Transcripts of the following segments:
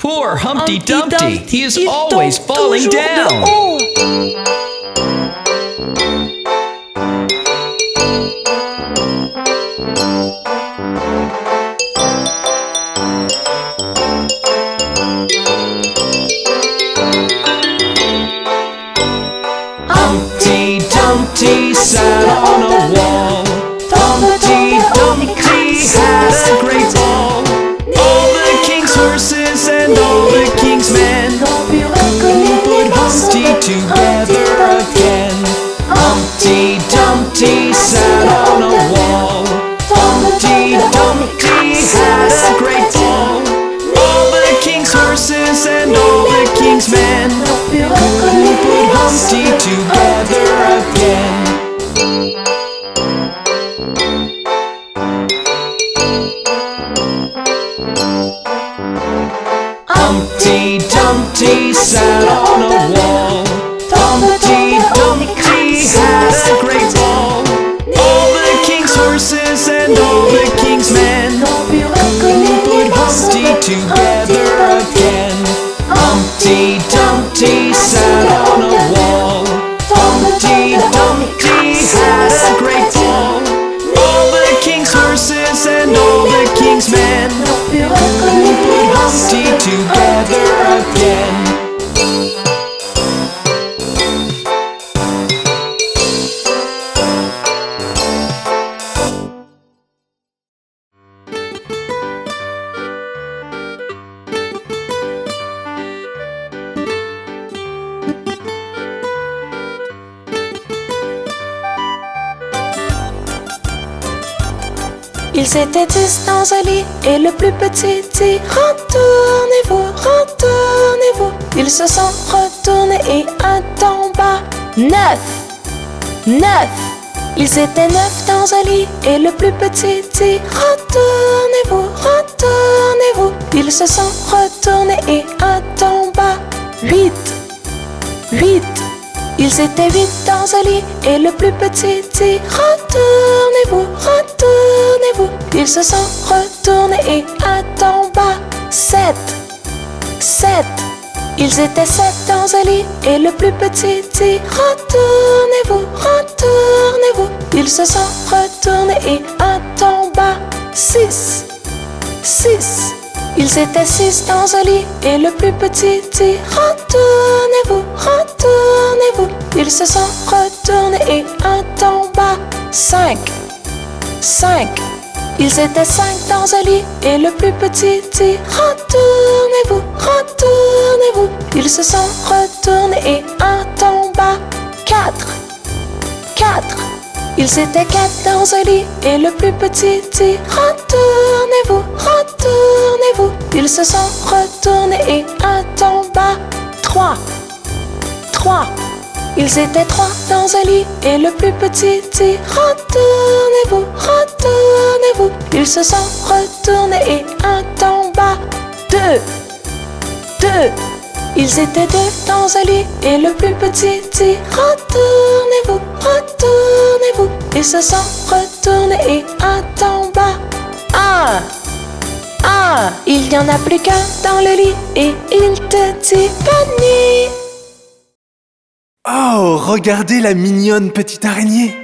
Poor Humpty Dumpty, Dumpty, he is il always tombe falling toujours de down. haut. Humpty Dumpty sat on a wall. Humpty Dumpty had a great ball. All the king's horses and all the king's men couldn't put Humpty together again. Humpty Dumpty sat on a wall. Humpty Dumpty had a great ball. All the king's horses and all the king's men couldn't put Humpty together again. Humpty Dumpty sat on a wall. Humpty Dumpty had a great ball. All the king's horses and all the king's men couldn't put Humpty together again. Humpty Dumpty sat on a wall. Humpty Dumpty had a great ball. All the king's horses and all the king's men couldn't put Humpty together again. Ils étaient 10 dans un lit et le plus petit dit retournez-vous, retournez-vous. Ils se sont retournés et un tomba. 9, 9. Ils étaient 9 dans un lit et le plus petit dit retournez-vous, retournez-vous. Ils se sont retournés et un tomba. 8, 8. Ils étaient 8 dans un lit et le plus petit dit retournez-vous, retournez-vous. Ils se sont retournés et un tomba. 7, 7. Ils étaient 7 dans un lit et le plus petit dit retournez-vous, retournez-vous. Ils se sont retournés et un tomba. 6, 6. Ils étaient 6 dans un lit et le plus petit dit retournez-vous, retournez-vous. Ils se sont retournés et un tomba. 5, 5. Ils étaient 5 dans un lit et le plus petit dit retournez-vous, retournez-vous. Ils se sont retournés et un tomba. 4, 4. Ils étaient 4 dans un lit et le plus petit dit retournez-vous, retournez-vous. Ils se sont retournés et un tomba. 3, 3. Ils étaient 3 dans un lit et le plus petit dit retournez-vous, retournez-vous. Ils se sont retournés et un tomba. 2, 2. Ils étaient 2 dans un lit et le plus petit dit retournez-vous, retournez-vous. Ils se sont retournés et un tomba. 1, 1. Il n'y en a plus qu'un dans le lit et il te dit bonne nuit. Oh, regardez la mignonne petite araignée.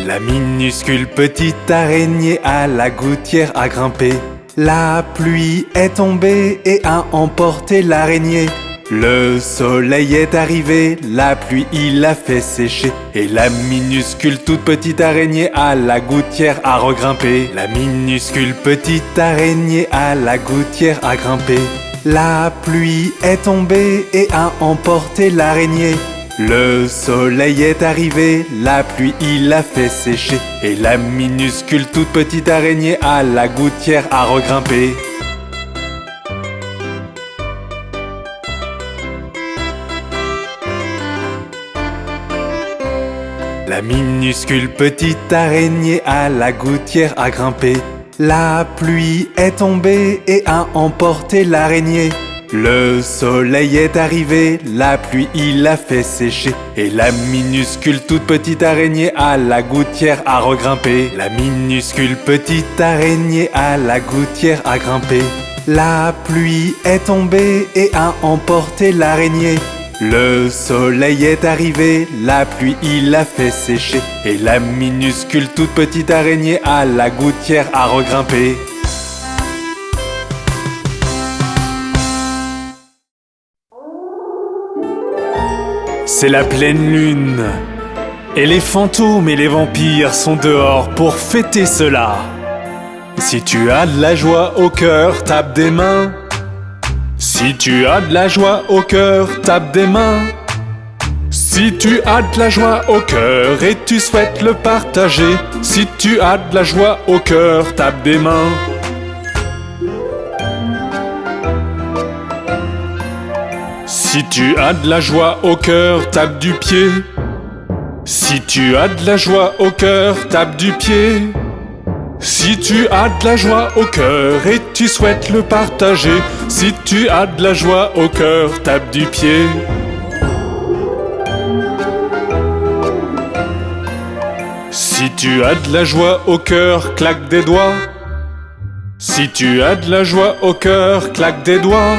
La minuscule petite araignée à la gouttière a grimpé. La pluie est tombée et a emporté l'araignée. Le soleil est arrivé, la pluie il l'a fait sécher. Et la minuscule toute petite araignée à la gouttière a regrimpé. La minuscule petite araignée à la gouttière a grimpé. La pluie est tombée et a emporté l'araignée. Le soleil est arrivé, la pluie il l'a fait sécher. Et la minuscule toute petite araignée à la gouttière a regrimpé. La minuscule petite araignée à la gouttière a grimpé. La pluie est tombée et a emporté l'araignée. Le soleil est arrivé, la pluie il a fait sécher. Et la minuscule toute petite araignée à la gouttière a regrimpé. La minuscule petite araignée à la gouttière a grimpé. La pluie est tombée et a emporté l'araignée. Le soleil est arrivé, la pluie il a fait sécher. Et la minuscule toute petite araignée à la gouttière a regrimpé. C'est la pleine lune. Et les fantômes et les vampires sont dehors pour fêter cela. Si tu as de la joie au cœur, tape des mains. Si tu as de la joie au cœur, tape des mains. Si tu as de la joie au cœur et tu souhaites le partager, si tu as de la joie au cœur, tape des mains. Si tu as de la joie au cœur, tape du pied. Si tu as de la joie au cœur, tape du pied. Si tu as de la joie au cœur et tu souhaites le partager, si tu as de la joie au cœur, tape du pied. Si tu as de la joie au cœur, claque des doigts. Si tu as de la joie au cœur, claque des doigts.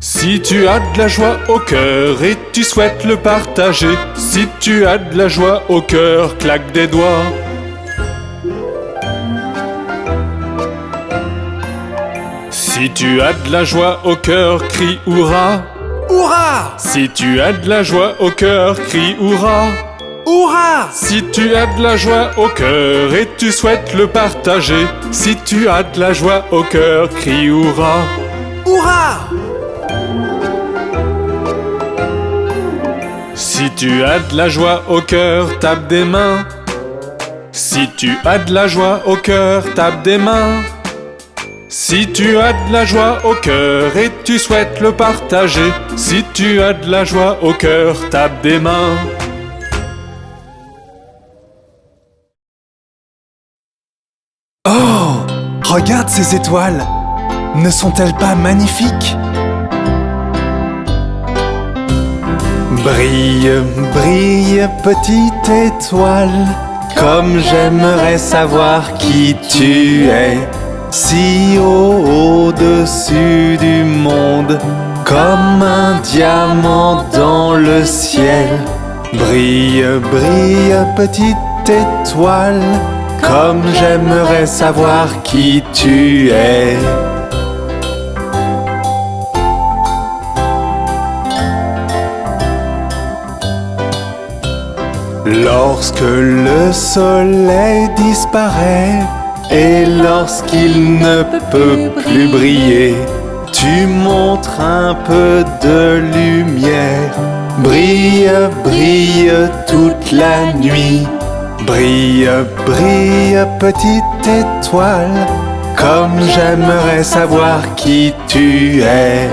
Si tu as de la joie au cœur et tu souhaites le partager, si tu as de la joie au cœur, claque des doigts. Si tu as de la joie au cœur, crie hurrah. Hurrah! Si tu as de la joie au cœur, crie hurrah. Hurrah! Si tu as de la joie au cœur et tu souhaites le partager, si tu as de la joie au cœur, crie hurrah. Hurrah! Si tu as de la joie au cœur, tape des mains. Si tu as de la joie au cœur, tape des mains. Si tu as de la joie au cœur et tu souhaites le partager, si tu as de la joie au cœur, tape des mains. Oh! Regarde ces étoiles! Ne sont-elles pas magnifiques? Brille, brille, petite étoile, comme j'aimerais savoir qui tu es. Si haut au-dessus du monde, comme un diamant dans le ciel. Brille, brille, petite étoile, comme j'aimerais savoir qui tu es. Lorsque le soleil disparaît et lorsqu'il ne peut plus briller, tu montres un peu de lumière. Brille, brille toute la nuit. Brille, brille petite étoile, comme j'aimerais savoir qui tu es.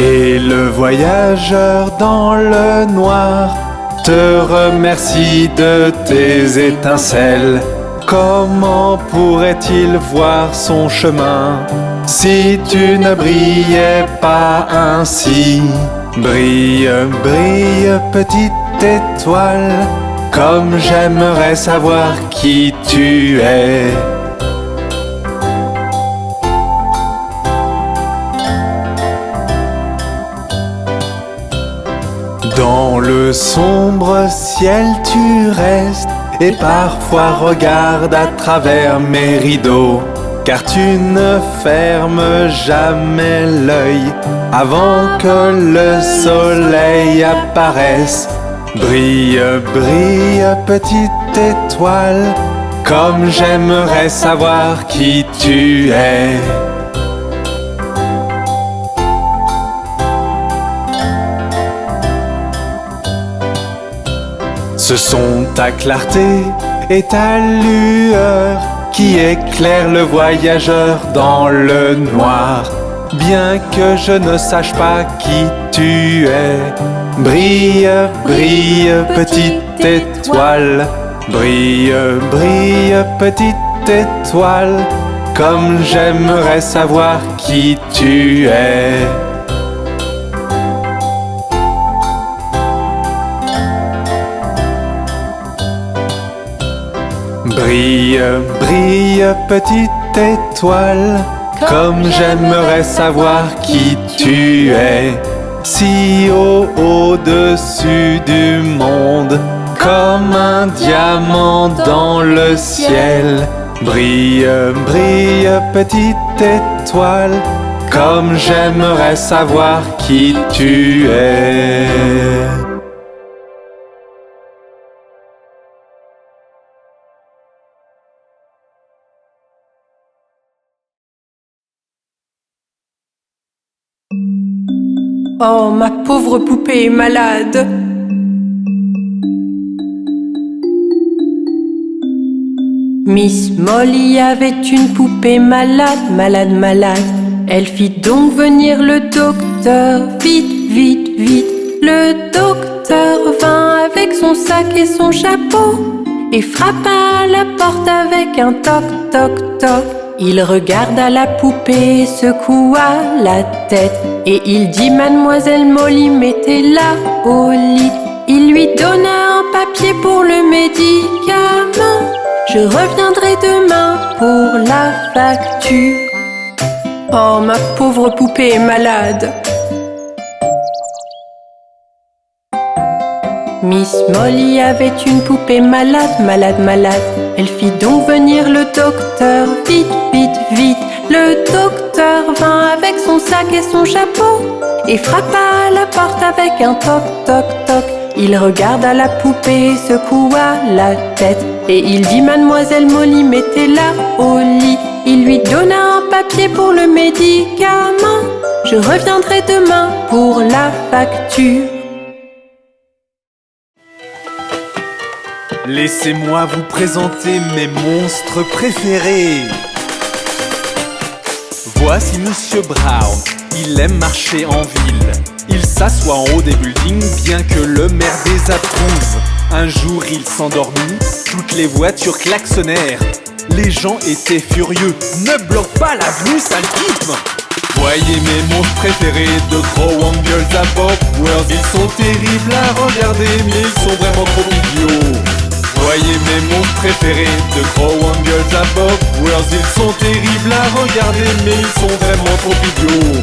Et le voyageur dans le noir te remercie de tes étincelles. Comment pourrait-il voir son chemin si tu ne brillais pas ainsi? Brille, brille, petite étoile, comme j'aimerais savoir qui tu es. Dans le sombre ciel tu restes et parfois regarde à travers mes rideaux, car tu ne fermes jamais l'œil avant que le soleil apparaisse. Brille, brille, petite étoile, comme j'aimerais savoir qui tu es. Ce sont ta clarté et ta lueur qui éclairent le voyageur dans le noir. Bien que je ne sache pas qui tu es, brille, brille, petite étoile, Brille, brille, petite étoile, comme j'aimerais savoir qui tu es. Brille, brille, petite étoile, comme j'aimerais savoir qui tu es. Si haut au-dessus du monde, comme un diamant dans le ciel. Brille, brille, petite étoile, comme j'aimerais savoir qui tu es. Oh, ma pauvre poupée est malade. Miss Molly avait une poupée malade, malade, malade. Elle fit donc venir le docteur, vite, vite, vite. Le docteur vint avec son sac et son chapeau et frappa à la porte avec un toc, toc, toc. Il regarda la poupée, secoua la tête et il dit: Mademoiselle Molly, mettez-la au lit. Il lui donna un papier pour le médicament. Je reviendrai demain pour la facture. Oh, ma pauvre poupée est malade. Miss Molly avait une poupée malade, malade, malade. Elle fit donc venir le docteur, vite, vite, vite. Le docteur vint avec son sac et son chapeau et frappa à la porte avec un toc, toc, toc. Il regarda la poupée, secoua la tête et il dit: Mademoiselle Molly, mettez-la au lit. Il lui donna un papier pour le médicament. Je reviendrai demain pour la facture. Laissez-moi vous présenter mes monstres préférés. Voici Monsieur Brown, il aime marcher en ville. Il s'assoit en haut des buildings, bien que le maire désapprouve. Un jour il s'endormit, toutes les voitures klaxonnèrent. Les gens étaient furieux, ne bloque pas l'avenue, sale type. Voyez mes monstres préférés, de gros Wangles à Bob World. Ils sont terribles à regarder, mais ils sont vraiment trop idiots. Voyez mes monstres préférés, de gros Wangles à Bob World. Ils sont terribles à regarder, mais ils sont vraiment trop idiots.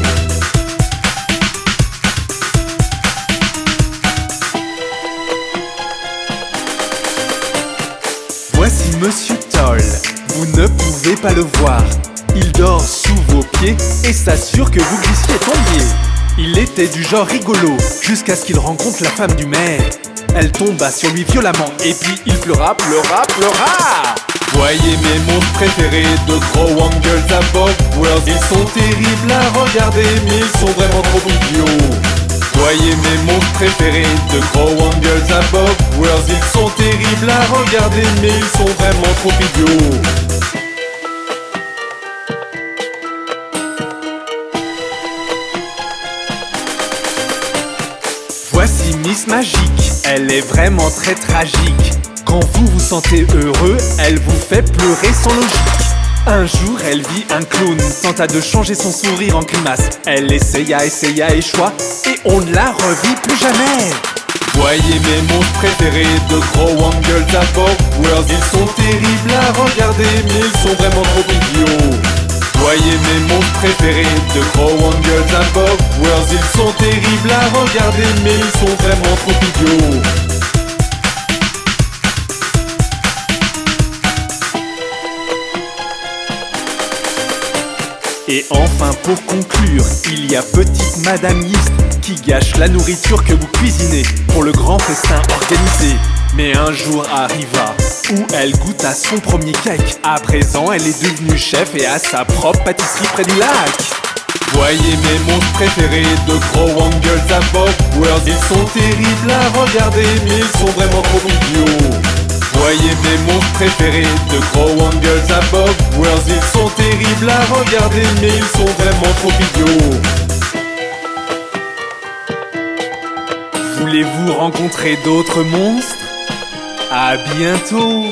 Voici Monsieur Toll, vous ne pouvez pas le voir. Il dort sous vos pieds et s'assure que vous glissiez et tombiez. Il était du genre rigolo, jusqu'à ce qu'il rencontre la femme du maire. Elle tomba sur lui violemment et puis il pleura, pleura, pleura. Voyez mes monstres préférés, de gros Wangles à Bob World. Ils sont terribles à regarder, mais ils sont vraiment trop idiots. Voyez mes monstres préférés, de gros Wangles à Bob World. Ils sont terribles à regarder, mais ils sont vraiment trop idiots. Voici Miss Magique, elle est vraiment très tragique. Quand vous vous sentez heureux, elle vous fait pleurer sans logique. Un jour, elle vit un clown, tenta de changer son sourire en grimace. Elle essaya, échoua, et on ne la revit plus jamais. Voyez mes monstres préférés, de gros Wangles à Bob World. Ils sont terribles à regarder, mais ils sont vraiment trop idiots. Voyez mes monstres préférés, de gros Wangles à Bob World. Ils sont terribles à regarder, mais ils sont vraiment trop idiots. Et enfin pour conclure, il y a petite Madame Yeast qui gâche la nourriture que vous cuisinez pour le grand festin organisé. Mais un jour arriva où elle goûta son premier cake. À présent elle est devenue chef et a sa propre pâtisserie près du lac. Voyez mes monstres préférés, de gros Wangles à Bob World. Ils sont terribles à regarder, mais ils sont vraiment trop idiots. Voyez mes monstres préférés, de gros Wangles à Bob World. Ils sont terribles à regarder, mais ils sont vraiment trop idiots. Voulez-vous rencontrer d'autres monstres? À bientôt.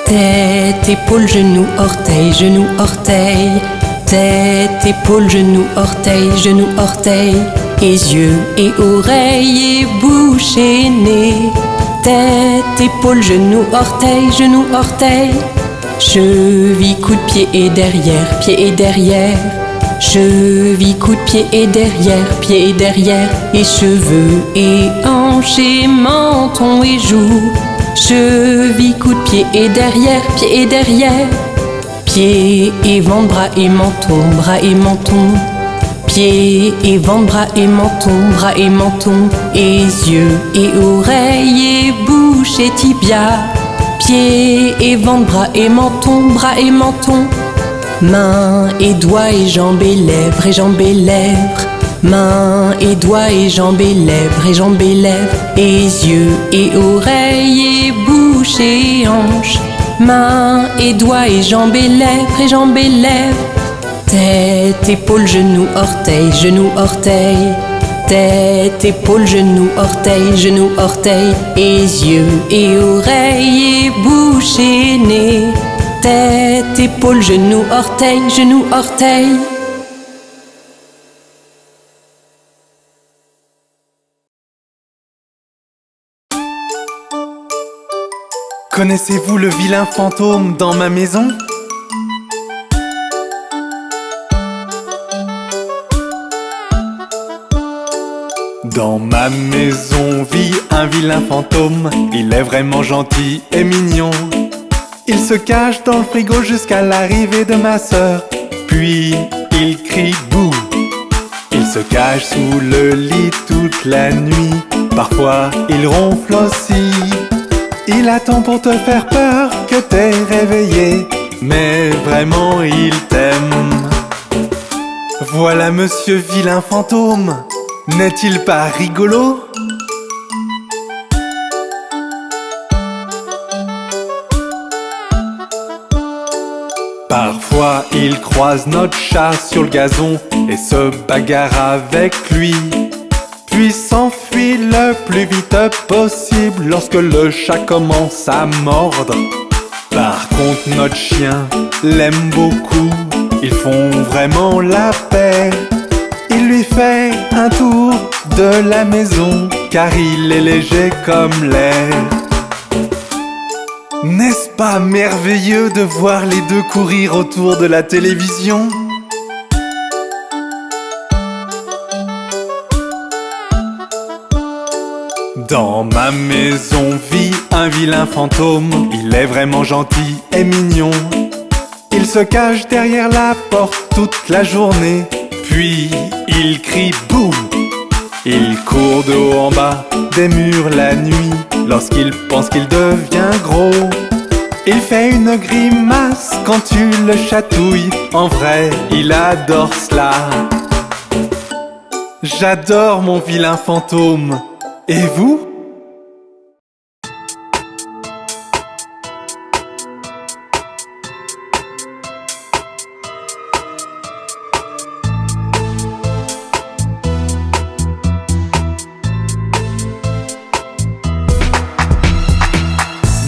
Tête, épaule, genou, orteil, genou, orteil. Tête, épaule, genou, orteil, genou, orteil. Et yeux et oreilles et bouche et nez. Tête, épaule, genou, orteil, genou, orteil. Cheville, coup de pied et derrière, pied et derrière. Cheville, coup de pied et derrière, pied et derrière. Et cheveux et hanches et menton et joues. Cheville, coup de pied et derrière, pied et derrière. Pieds et ventre, bras et menton, bras et menton. Pieds et ventre, bras et menton, bras et menton. Et yeux et oreilles et bouche et tibia. Pieds et ventre, bras et menton, bras et menton. Mains et doigts et jambes et lèvres et jambes et lèvres. Mains et doigts et jambes et lèvres et jambes et lèvres. Et yeux et oreilles et bouche et hanches. Mains et doigts et jambes et lèvres et jambes et lèvres. Tête, épaule, genou, orteil, genou, orteil. Tête, épaule, genou, orteil, genou, orteil. Et yeux et oreilles et bouche et nez. Tête, épaule, genou, orteil, genou, orteil. Connaissez-vous le vilain fantôme dans ma maison? Dans ma maison vit un vilain fantôme. Il est vraiment gentil et mignon. Il se cache dans le frigo jusqu'à l'arrivée de ma sœur. Puis il crie bouh. Il se cache sous le lit toute la nuit. Parfois il ronfle aussi. Il attend pour te faire peur que t'es réveillé. Mais vraiment il t'aime. Voilà monsieur vilain fantôme. N'est-il pas rigolo? Parfois il croise notre chat sur le gazon et se bagarre avec lui. Puis s'enfuit le plus vite possible lorsque le chat commence à mordre. Par contre notre chien l'aime beaucoup. Ils font vraiment la paix. Il lui fait un tour de la maison car il est léger comme l'air. N'est-ce pas merveilleux de voir les deux courir autour de la télévision? Dans ma maison vit un vilain fantôme. Il est vraiment gentil et mignon. Il se cache derrière la porte toute la journée. Puis il crie boum. Il court de haut en bas des murs la nuit lorsqu'il pense qu'il devient gros. Il fait une grimace quand tu le chatouilles. En vrai, il adore cela. J'adore mon vilain fantôme. Et vous ?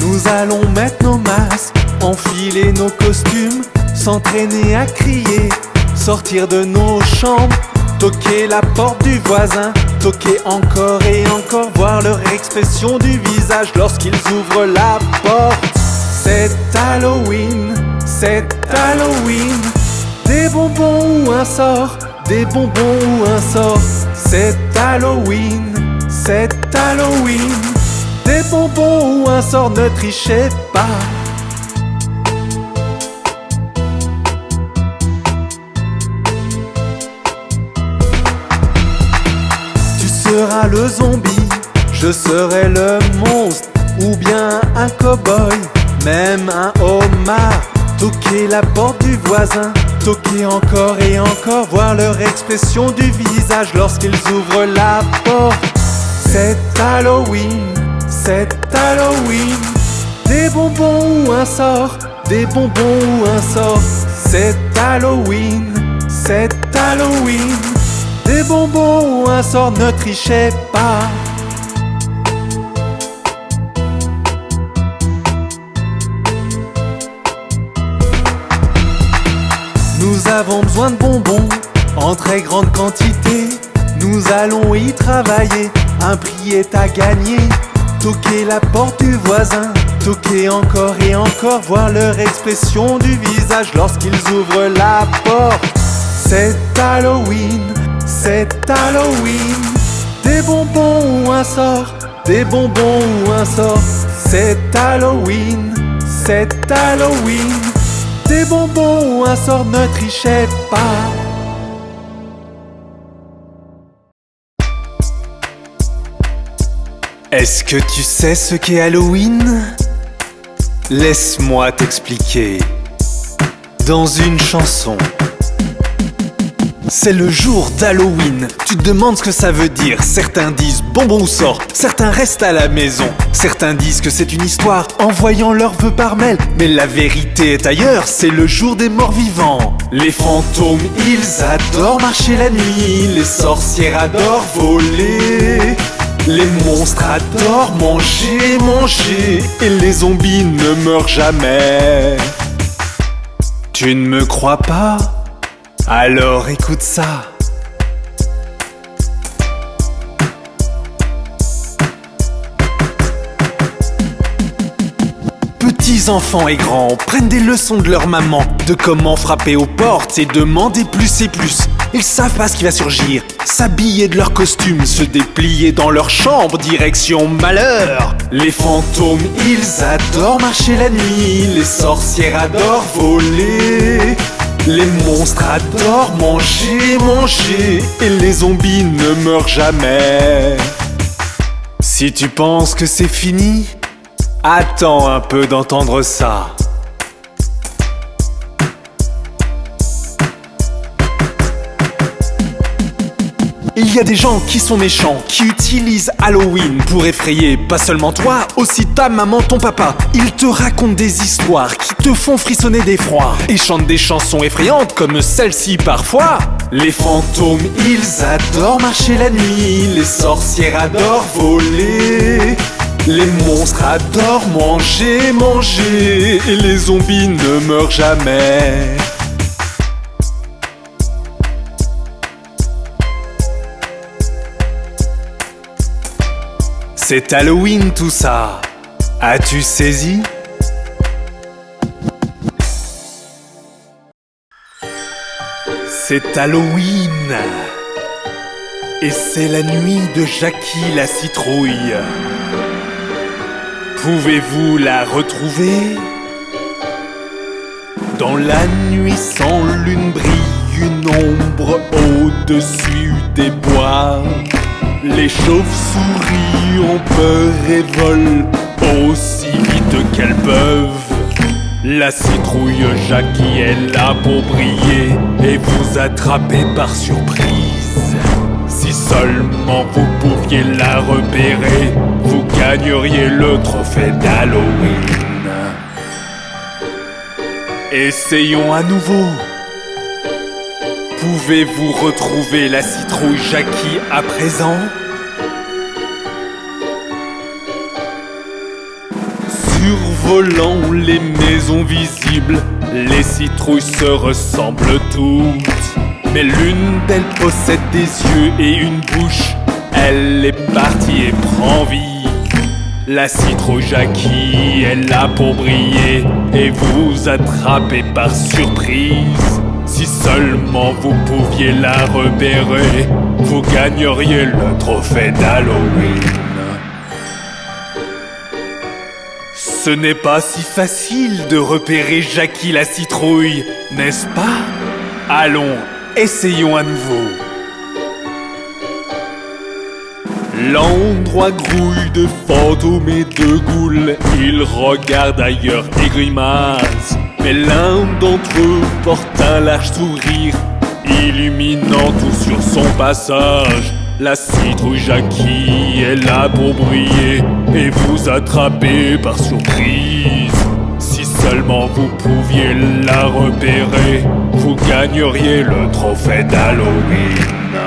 Nous allons mettre nos masques, enfiler nos costumes, s'entraîner à crier, sortir de nos chambres, toquer la porte du voisin, toquer encore et encore, voir leur expression du visage lorsqu'ils ouvrent la porte. C'est Halloween, c'est Halloween. Des bonbons ou un sort, des bonbons ou un sort. C'est Halloween, c'est Halloween. Des bonbons ou un sort, ne trichez pas. Tu seras le zombie, je serai le monstre, ou bien un cow-boy, même un homard. Toquer la porte du voisin, toquer encore et encore, voir leur expression du visage lorsqu'ils ouvrent la porte. C'est Halloween, c'est Halloween. Des bonbons ou un sort, des bonbons ou un sort. c'est Halloween, c'est Halloween. Des bonbons ou un sort, ne trichez pas. Nous avons besoin de bonbons en très grande quantité. Nous allons y travailler, un prix est à gagner. Toquer la porte du voisin, toquer encore et encore, voir leur expression du visage lorsqu'ils ouvrent la porte. C'est Halloween, c'est Halloween. Des bonbons ou un sort, des bonbons ou un sort. C'est Halloween, c'est Halloween. Des bonbons ou un sort, ne trichez pas. Est-ce que tu sais ce qu'est Halloween? Laisse-moi t'expliquer. Dans une chanson. C'est le jour d'Halloween. Tu te demandes ce que ça veut dire. Certains disent bonbon ou sort, certains restent à la maison. Certains disent que c'est une histoire envoyant leurs vœux par mail. Mais la vérité est ailleurs, c'est le jour des morts vivants. Les fantômes, ils adorent marcher la nuit. Les sorcières adorent voler. Les monstres adorent manger, manger. Et les zombies ne meurent jamais. Tu ne me crois pas? Alors écoute ça. Petits enfants et grands prennent des leçons de leur maman, de comment frapper aux portes et demander plus et plus. Ils savent pas ce qui va surgir, s'habiller de leur costume, se déplier dans leur chambre, direction malheur. Les fantômes, ils adorent marcher la nuit, les sorcières adorent voler. Les monstres adorent manger, manger. Et les zombies ne meurent jamais. Si tu penses que c'est fini, attends un peu d'entendre ça. Il y a des gens qui sont méchants, qui utilisent Halloween pour effrayer pas seulement toi, aussi ta maman, ton papa. Ils te racontent des histoires qui te font frissonner d'effroi et chantent des chansons effrayantes comme celle-ci parfois. Les fantômes, ils adorent marcher la nuit, les sorcières adorent voler. Les monstres adorent manger, manger. Et les zombies ne meurent jamais. C'est Halloween tout ça. As-tu saisi? C'est Halloween. Et c'est la nuit de Jackie la citrouille. Pouvez-vous la retrouver? Dans la nuit sans lune brille une ombre au-dessus des bois. Les chauves-souris ont peur et volent aussi vite qu'elles peuvent. La citrouille Jackie est là pour briller et vous attraper par surprise. Si seulement vous pouviez la repérer, vous gagneriez le trophée d'Halloween. Essayons à nouveau. Pouvez-vous retrouver la citrouille Jackie à présent? Survolant les maisons visibles, les citrouilles se ressemblent toutes. Mais l'une d'elles possède des yeux et une bouche. Elle est partie et prend vie. La citrouille Jackie est là pour briller et vous attraper par surprise. Si seulement vous pouviez la repérer, vous gagneriez le trophée d'Halloween. Ce n'est pas si facile de repérer Jackie la citrouille, n'est-ce pas? Allons, essayons à nouveau. L'endroit grouille de fantômes et de ghouls. Ils regardent ailleurs et grimacent. Mais l'un d'entre eux porte un large sourire, illuminant tout sur son passage. La citrouille Jackie est là pour briller et vous attraper par surprise. Si seulement vous pouviez la repérer, vous gagneriez le trophée d'Halloween.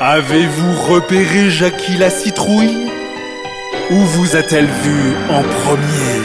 Avez-vous repéré Jackie la citrouille? Où vous a-t-elle vu en premier?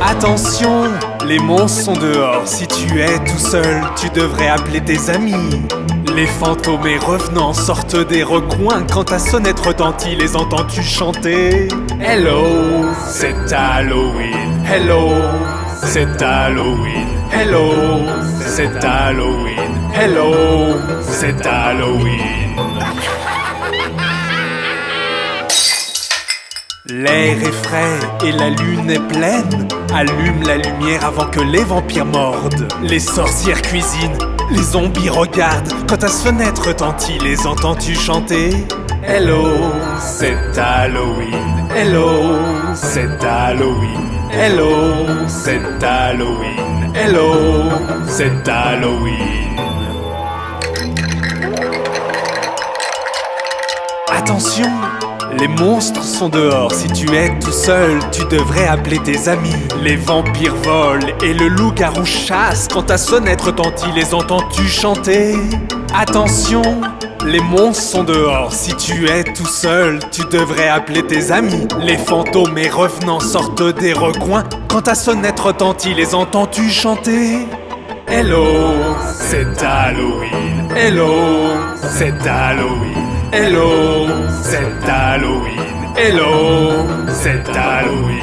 Attention, les monstres sont dehors. Si tu es tout seul, tu devrais appeler tes amis. Les fantômes et revenants sortent des recoins. Quand ta sonnette retentit, les entends-tu chanter? Hello, c'est Halloween. Hello, c'est Halloween. Hello, c'est Halloween. Hello, c'est Halloween. L'air est frais et la lune est pleine. Allume la lumière avant que les vampires mordent. Les sorcières cuisinent, les zombies regardent. Quand ta fenêtre retentit, les entends-tu chanter? Hello, c'est Halloween. Hello, c'est Halloween. Hello, c'est Halloween. Hello, c'est Halloween. Attention! Les monstres sont dehors, si tu es tout seul, tu devrais appeler tes amis. Les vampires volent et le loup-garou chasse. Quand ta sonnette retentit, les entends-tu chanter? Attention, les monstres sont dehors, si tu es tout seul, tu devrais appeler tes amis. Les fantômes et revenants sortent des recoins. Quand ta sonnette retentit, les entends-tu chanter? Hello, c'est Halloween. Hello, c'est Halloween. Hello, c'est Halloween. Hello, c'est Halloween.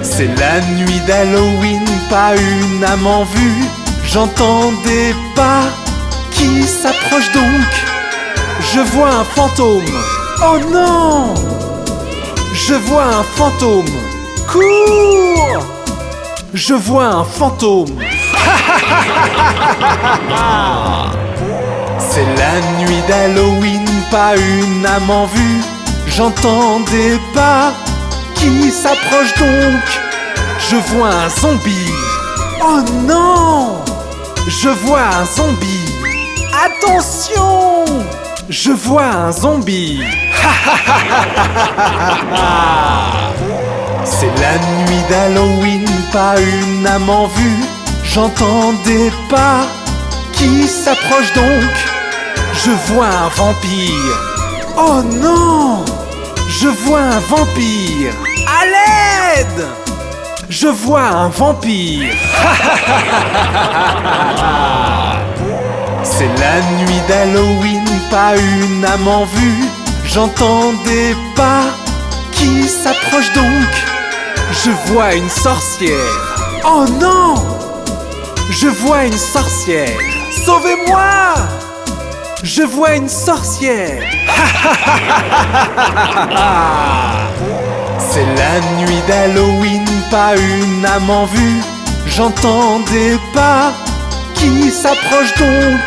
C'est la nuit d'Halloween, pas une âme en vue. J'entends des pas qui s'approchent donc. Je vois un fantôme. Oh non! Je vois un fantôme. Cours! Je vois un fantôme. C'est la nuit d'Halloween, pas une âme en vue. J'entends des pas qui s'approchent donc. Je vois un zombie. Oh non! Je vois un zombie. Attention! Je vois un zombie. C'est la nuit d'Halloween, pas une âme en vue. J'entends des pas qui s'approchent donc. Je vois un vampire. Oh non! Je vois un vampire. À l'aide! Je vois un vampire. C'est la nuit d'Halloween, pas une âme en vue. J'entends des pas qui s'approchent donc. Je vois une sorcière. Oh non! Je vois une sorcière. Sauvez-moi! Je vois une sorcière. C'est la nuit d'Halloween, pas une âme en vue. J'entends des pas qui s'approchent donc.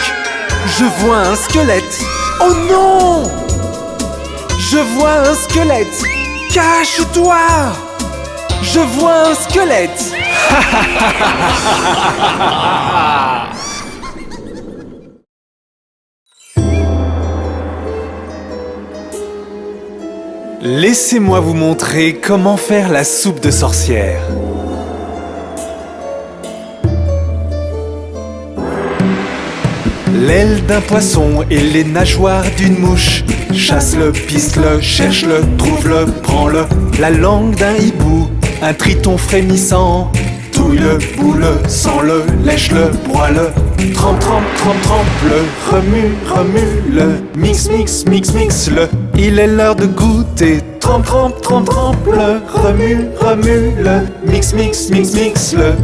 Je vois un squelette. Oh non! Je vois un squelette. Cache-toi! Je vois un squelette. Laissez-moi vous montrer comment faire la soupe de sorcière. L'aile d'un poisson et les nageoires d'une mouche. Chasse-le, piste-le, cherche-le, trouve-le, prends-le. La langue d'un hibou, un triton frémissant. Touille-le, boule-le, sens-le, lèche-le, broie-le. Trempe, trempe, trempe, trempe-le, remue, remue-le. Mix, mix, mix, mix-le. Il est l'heure de goûter. Trempe, trempe, trempe, trempe-le, remue, remue-le. Mix, mix, mix, mix-le.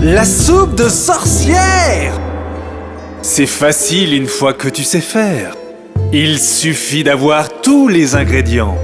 La soupe de sorcière! C'est facile une fois que tu sais faire. Il suffit d'avoir tous les ingrédients.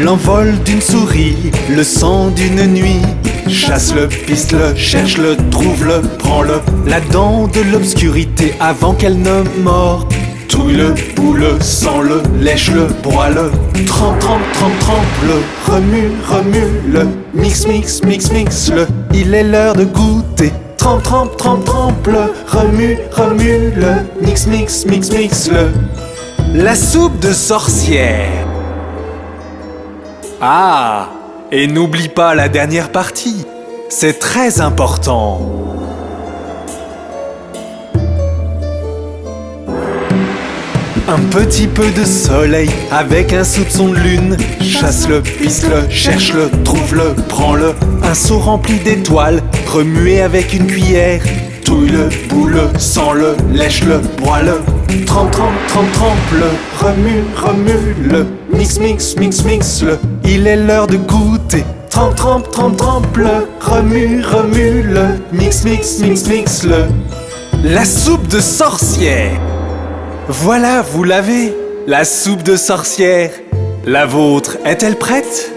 L'envol d'une souris, le sang d'une nuit. Chasse-le, piste-le, cherche-le, trouve-le, prends-le. La dent de l'obscurité avant qu'elle ne mord. Touille-le, boule-le, sens-le, lèche-le, broie-le. Trempe, trempe, trempe, trempe-le. Remue, remue-le. Mix, mix, mix, mix-le. Il est l'heure de goûter. Trempe, trempe, trempe, trempe-le. Remue, remue-le. Mix, mix, mix, mix-le. La soupe de sorcière. Ah, et n'oublie pas la dernière partie, c'est très important. Un petit peu de soleil avec un soupçon de lune. Chasse-le, piste-le, cherche-le, trouve-le, prends-le. Un seau rempli d'étoiles, remué avec une cuillère. Touille-le, boule-le, sens-le, lèche-le, broie-le. Trempe, trempe, trempe, trempe-le. Remue, remue-le. Mix, mix, mix, mix-le. Il est l'heure de goûter. Trempe, trempe, trempe, trempe-le. Remue, remue-le. Mix, mix, mix, mix-le. La soupe de sorcière. Voilà, vous l'avez. La soupe de sorcière. La vôtre est-elle prête ?